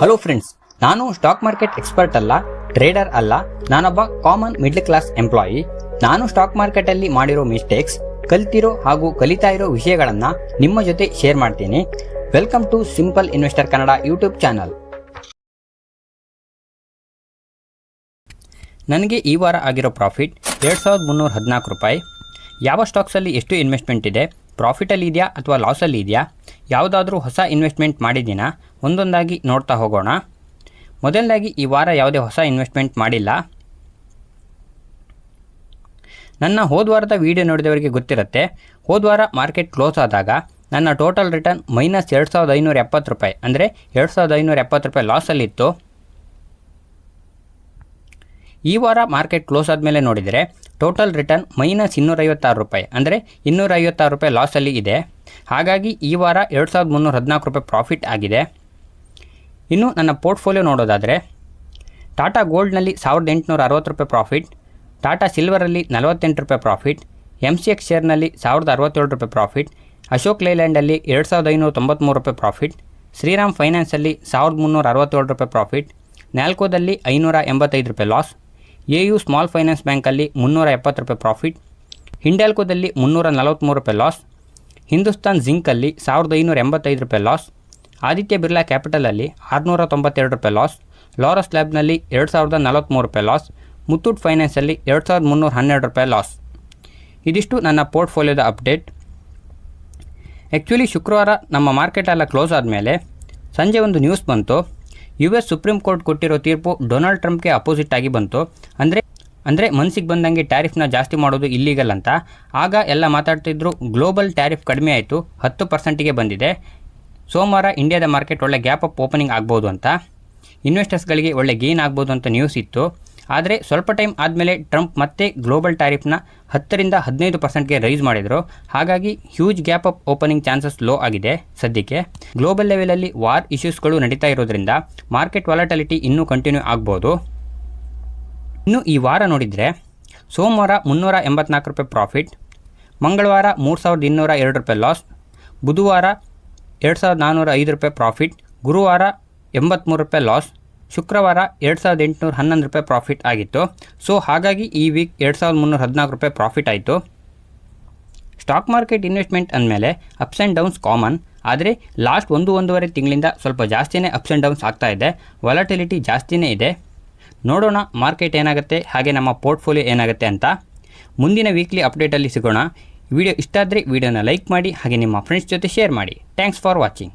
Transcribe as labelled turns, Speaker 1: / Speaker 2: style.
Speaker 1: Hello friends, ನಾನು stock market expert ಅಲ್ಲ, trader ಅಲ್ಲ, ನಾನೊಬ್ಬ ಕಾಮನ್ ಮಿಡ್ಲ್ ಕ್ಲಾಸ್ ಎಂಪ್ಲಾಯಿ. ನಾನು ಸ್ಟಾಕ್ ಮಾರ್ಕೆಟ್ ಅಲ್ಲಿ ಮಾಡಿರೋ ಮಿಸ್ಟೇಕ್ಸ್, ಕಲ್ತಿರೋ ಹಾಗೂ ಕಲಿತಾ ಇರೋ ವಿಷಯಗಳನ್ನ ನಿಮ್ಮ ಜೊತೆ ಶೇರ್ ಮಾಡ್ತೀನಿ. Welcome to simple investor Kannada YouTube channel. ನನಗೆ ಈ ವಾರ ಆಗಿರೋ ಪ್ರಾಫಿಟ್ 2314 ರೂಪಾಯಿ. ಯಾವ ಸ್ಟಾಕ್ಸಲ್ಲಿ ಎಷ್ಟು ಇನ್ವೆಸ್ಟ್ಮೆಂಟ್ ಇದೆ, ಪ್ರಾಫಿಟಲ್ಲಿ ಇದೆಯಾ ಅಥವಾ ಲಾಸಲ್ಲಿ ಇದೆಯಾ, ಯಾವುದಾದ್ರೂ ಹೊಸ ಇನ್ವೆಸ್ಟ್ಮೆಂಟ್ ಮಾಡಿದ್ದೀನಾ, ಒಂದೊಂದಾಗಿ ನೋಡ್ತಾ ಹೋಗೋಣ. ಮೊದಲನೇದಾಗಿ ಈ ವಾರ ಯಾವುದೇ ಹೊಸ ಇನ್ವೆಸ್ಟ್ಮೆಂಟ್ ಮಾಡಿಲ್ಲ. ನನ್ನ ಹೋದ ವಾರದ ವಿಡಿಯೋ ನೋಡಿದವರಿಗೆ ಗೊತ್ತಿರುತ್ತೆ, ಹೋದ ವಾರ ಮಾರ್ಕೆಟ್ ಕ್ಲೋಸ್ ಆದಾಗ ನನ್ನ ಟೋಟಲ್ ರಿಟರ್ನ್ -2570 ರೂಪಾಯಿ, ಅಂದರೆ 2570 ರೂಪಾಯಿ ಲಾಸಲ್ಲಿತ್ತು. ಈ ವಾರ ಮಾರ್ಕೆಟ್ ಕ್ಲೋಸ್ ಆದಮೇಲೆ ನೋಡಿದರೆ ಟೋಟಲ್ ರಿಟರ್ನ್ -256 ರೂಪಾಯಿ, ಅಂದರೆ 256 ರೂಪಾಯಿ ಲಾಸಲ್ಲಿ ಇದೆ. ಹಾಗಾಗಿ ಈ ವಾರ 2314 ರೂಪಾಯಿ ಪ್ರಾಫಿಟ್ ಆಗಿದೆ. ಇನ್ನು ನನ್ನ ಪೋರ್ಟ್ಫೋಲಿಯೋ ನೋಡೋದಾದರೆ, ಟಾಟಾ ಗೋಲ್ಡ್ನಲ್ಲಿ 1860 ರೂಪಾಯಿ ಪ್ರಾಫಿಟ್, ಟಾಟಾ ಸಿಲ್ವರಲ್ಲಿ 48 ರೂಪಾಯಿ ಪ್ರಾಫಿಟ್, MCX ಶೇರ್ನಲ್ಲಿ 1067 ರೂಪಾಯಿ ಪ್ರಾಫಿಟ್, ಅಶೋಕ್ ಲೈಲ್ಯಾಂಡಲ್ಲಿ 2593 ರೂಪಾಯಿ ಪ್ರಾಫಿಟ್, ಶ್ರೀರಾಮ್ ಫೈನಾನ್ಸಲ್ಲಿ 1367 ರೂಪಾಯಿ ಪ್ರಾಫಿಟ್, ನ್ಯಾಲ್ಕೋದಲ್ಲಿ 585 ರೂಪಾಯಿ ಲಾಸ್, AU ಸ್ಮಾಲ್ ಫೈನಾನ್ಸ್ ಬ್ಯಾಂಕಲ್ಲಿ 370 ರೂಪಾಯಿ ಪ್ರಾಫಿಟ್, ಹಿಂಡ್ಯಾಲ್ಕೋದಲ್ಲಿ 343 ರೂಪಾಯಿ ಲಾಸ್, ಹಿಂದೂಸ್ತಾನ್ ಜಿಂಕಲ್ಲಿ 1585 ರೂಪಾಯಿ ಲಾಸ್, ಆದಿತ್ಯ ಬಿರ್ಲಾ ಕ್ಯಾಪಿಟಲಲ್ಲಿ 692 ರೂಪಾಯಿ ಲಾಸ್, ಲಾರಸ್ ಲ್ಯಾಬ್ನಲ್ಲಿ 2043 ರೂಪಾಯಿ ಲಾಸ್, ಮುತ್ತೂಟ್ ಫೈನಾನ್ಸಲ್ಲಿ 2312 ರೂಪಾಯಿ ಲಾಸ್. ಇದಿಷ್ಟು ನನ್ನ ಪೋರ್ಟ್ಫೋಲಿಯೋದ ಅಪ್ಡೇಟ್. ಆ್ಯಕ್ಚುಲಿ ಶುಕ್ರವಾರ ನಮ್ಮ ಮಾರ್ಕೆಟೆಲ್ಲ ಕ್ಲೋಸ್ ಆದಮೇಲೆ ಸಂಜೆ ಒಂದು ನ್ಯೂಸ್ ಬಂತು. US ಸುಪ್ರೀಂ ಕೋರ್ಟ್ ಕೊಟ್ಟಿರೋ ತೀರ್ಪು ಡೊನಾಲ್ಡ್ ಟ್ರಂಪ್ಗೆ ಅಪೋಸಿಟ್ ಆಗಿ ಬಂತು. ಅಂದರೆ ಮನಸ್ಸಿಗೆ ಬಂದಂಗೆ ಟ್ಯಾರಿಫ್ನ ಜಾಸ್ತಿ ಮಾಡೋದು ಇಲ್ಲೀಗಲ್ ಅಂತ. ಆಗ ಎಲ್ಲ ಮಾತಾಡ್ತಿದ್ರು ಗ್ಲೋಬಲ್ ಟ್ಯಾರಿಫ್ ಕಡಿಮೆ ಆಯಿತು, 10%ಗೆ ಬಂದಿದೆ. ಸೋಮವಾರ ಇಂಡಿಯಾದ ಮಾರ್ಕೆಟ್ ಒಳ್ಳೆ ಗ್ಯಾಪ್ ಅಪ್ ಓಪನಿಂಗ್ ಆಗ್ಬೋದು ಅಂತ, ಇನ್ವೆಸ್ಟರ್ಸ್ಗಳಿಗೆ ಒಳ್ಳೆ ಗೇನ್ ಆಗ್ಬೋದು ಅಂತ ನ್ಯೂಸ್ ಇತ್ತು. ಆದರೆ ಸ್ವಲ್ಪ ಟೈಮ್ ಆದಮೇಲೆ ಟ್ರಂಪ್ ಮತ್ತೆ ಗ್ಲೋಬಲ್ ಟ್ಯಾರಿಫ್ನ 10ರಿಂದ 15%ಗೆ ರೈಸ್ ಮಾಡಿದರು. ಹಾಗಾಗಿ huge gap up opening chances low ಆಗಿದೆ ಸದ್ಯಕ್ಕೆ. ಗ್ಲೋಬಲ್ ಲೆವೆಲಲ್ಲಿ ವಾರ್ ಇಶ್ಯೂಸ್ಗಳು ನಡೀತಾ ಇರೋದ್ರಿಂದ ಮಾರ್ಕೆಟ್ ವಾಲಟಿಲಿಟಿ ಇನ್ನೂ ಕಂಟಿನ್ಯೂ ಆಗ್ಬೋದು. ಇನ್ನು ಈ ವಾರ ನೋಡಿದರೆ ಸೋಮವಾರ 384 ರೂಪಾಯಿ ಪ್ರಾಫಿಟ್, ಮಂಗಳವಾರ 3202 ರೂಪಾಯಿ ಲಾಸ್, ಬುಧವಾರ 2405 ರೂಪಾಯಿ ಪ್ರಾಫಿಟ್, ಗುರುವಾರ 83 ರೂಪಾಯಿ ಲಾಸ್, ಶುಕ್ರವಾರ 2811 ರೂಪಾಯಿ ಪ್ರಾಫಿಟ್ ಆಗಿತ್ತು. ಸೊ ಹಾಗಾಗಿ ಈ ವೀಕ್ 2314 ರೂಪಾಯಿ ಪ್ರಾಫಿಟ್ ಆಯಿತು. ಸ್ಟಾಕ್ ಮಾರ್ಕೆಟ್ ಇನ್ವೆಸ್ಟ್ಮೆಂಟ್ ಅಂದಮೇಲೆ ಅಪ್ಸ್ ಆ್ಯಂಡ್ ಡೌನ್ಸ್ ಕಾಮನ್. ಆದರೆ ಲಾಸ್ಟ್ 1-1.5 ತಿಂಗಳಿಂದ ಸ್ವಲ್ಪ ಜಾಸ್ತಿಯೇ ಅಪ್ಸ್ ಆ್ಯಂಡ್ ಡೌನ್ಸ್ ಆಗ್ತಾ ಇದೆ, ವಾಲಟಿಲಿಟಿ ಜಾಸ್ತಿಯೇ ಇದೆ. ನೋಡೋಣ ಮಾರ್ಕೆಟ್ ಏನಾಗುತ್ತೆ, ಹಾಗೆ ನಮ್ಮ ಪೋರ್ಟ್ಫೋಲಿಯೋ ಏನಾಗುತ್ತೆ ಅಂತ. ಮುಂದಿನ ವೀಕ್ಲಿ ಅಪ್ಡೇಟಲ್ಲಿ ಸಿಗೋಣ. ವಿಡಿಯೋ ಇಷ್ಟ ಆದರೆ ವಿಡಿಯೋನ ಲೈಕ್ ಮಾಡಿ, ಹಾಗೆ ನಿಮ್ಮ ಫ್ರೆಂಡ್ಸ್ ಜೊತೆ ಶೇರ್ ಮಾಡಿ. Thanks for watching.